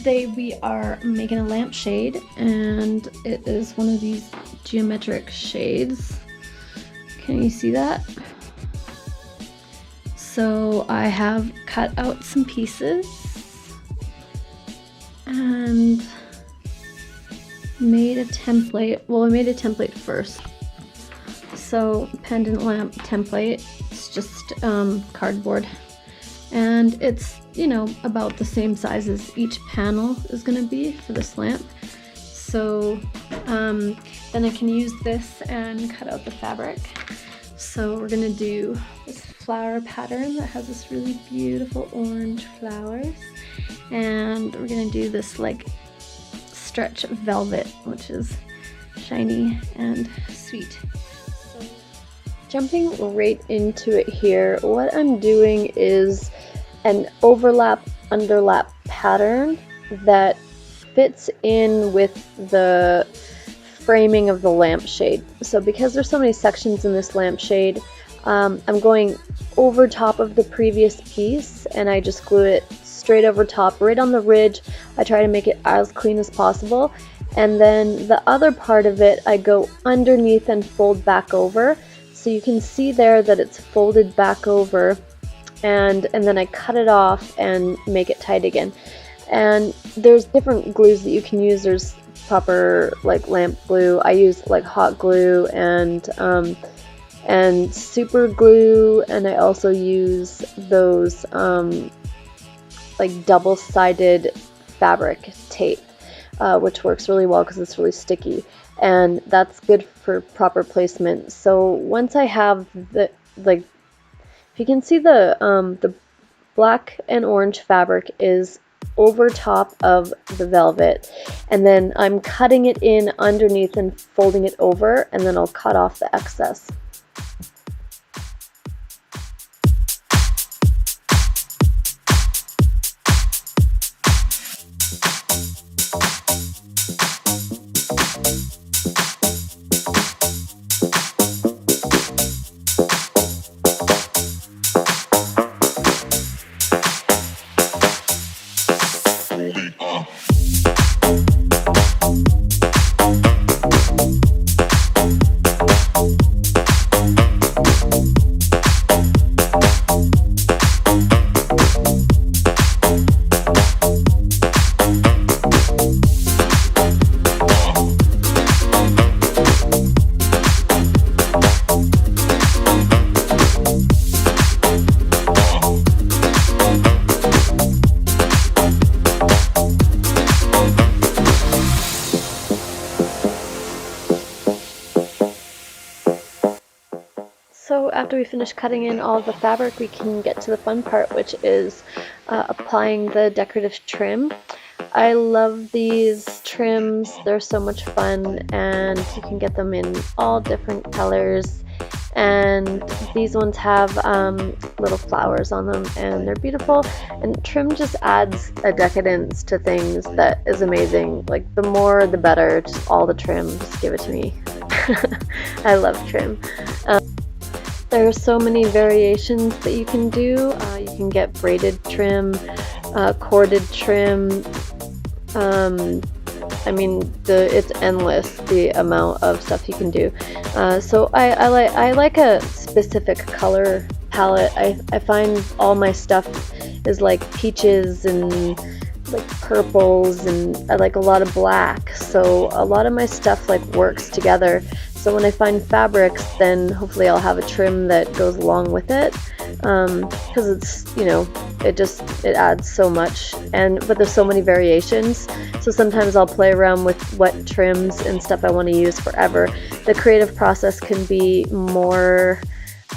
today we are making a lampshade, and it is one of these geometric shades. Can you see that? So I have cut out some pieces and made a template. Well, I made a template first. So Pendant Lamp Template, it's just cardboard, and it's, you know, about the same size as each panel is going to be for this lamp. So then I can use this and cut out the fabric. So we're going to do this flower pattern that has this really beautiful orange flowers, and we're going to do this like stretch velvet, which is shiny and sweet. So, jumping right into it here, what I'm doing is an overlap underlap pattern that fits in with the framing of the lampshade. So because there's so many sections in this lampshade, I'm going over top of the previous piece, and I just glue it straight over top, right on the ridge. I try to make it as clean as possible, and then the other part of it I go underneath and fold back over. So you can see there that it's folded back over, and then I cut it off and make it tight again. And there's different glues that you can use. There's proper like lamp glue. I use like hot glue and super glue, and I also use those like double-sided fabric tape, which works really well because it's really sticky, and that's good for proper placement. So once I have the, like, if you can see the black and orange fabric is over top of the velvet, and then I'm cutting it in underneath and folding it over, and then I'll cut off the excess. So after we finish cutting in all the fabric, we can get to the fun part, which is applying the decorative trim. I love these trims. They're so much fun, and you can get them in all different colors. And these ones have little flowers on them, and they're beautiful. And trim just adds a decadence to things that is amazing. Like, the more the better. Just all the trim, just give it to me. I love trim. There are so many variations that you can do. You can get braided trim, corded trim. I mean, it's endless, the amount of stuff you can do. So I like a specific color palette. I find all my stuff is like peaches and like purples, and I like a lot of black. So a lot of my stuff like works together. So when I find fabrics, then hopefully I'll have a trim that goes along with it, because it's, you know, it adds so much. But there's so many variations, so sometimes I'll play around with what trims and stuff I want to use forever. The creative process can be more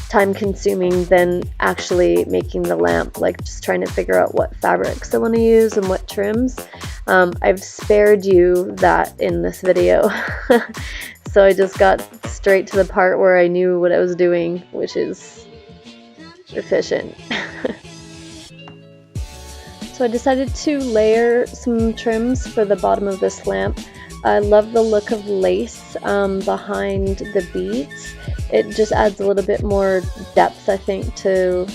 time consuming than actually making the lamp, like just trying to figure out what fabrics I want to use and what trims. I've spared you that in this video. So I just got straight to the part where I knew what I was doing, which is efficient. So I decided to layer some trims for the bottom of this lamp. I love the look of lace behind the beads. It just adds a little bit more depth, I think, to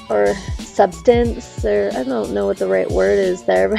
or substance, or I don't know what the right word is there,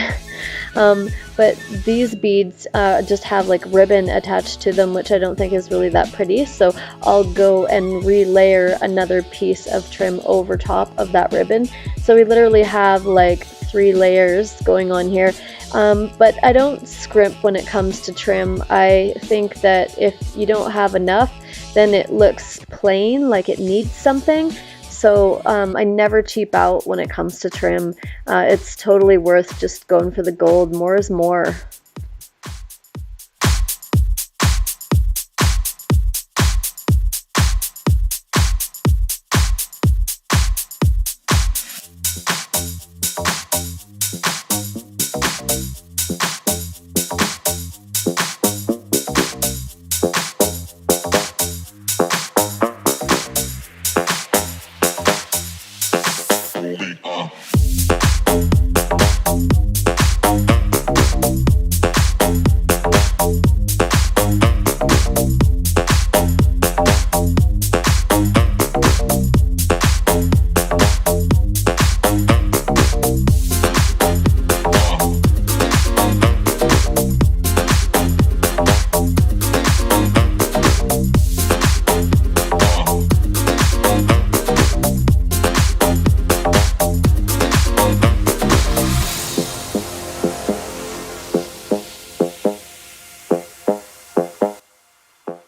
but these beads just have like ribbon attached to them, which I don't think is really that pretty, so I'll go and relayer another piece of trim over top of that ribbon. So we literally have like 3 layers going on here. But I don't scrimp when it comes to trim. I think that if you don't have enough, then it looks plain, like it needs something. So I never cheap out when it comes to trim. It's totally worth just going for the gold. More is more.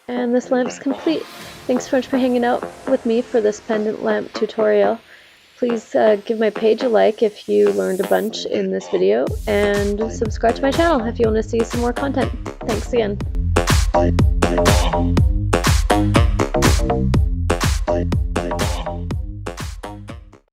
And this lamp's complete. Thanks so much for hanging out with me for this pendant lamp tutorial. Please give my page a like if you learned a bunch in this video, and subscribe to my channel if you want to see some more content. Thanks again.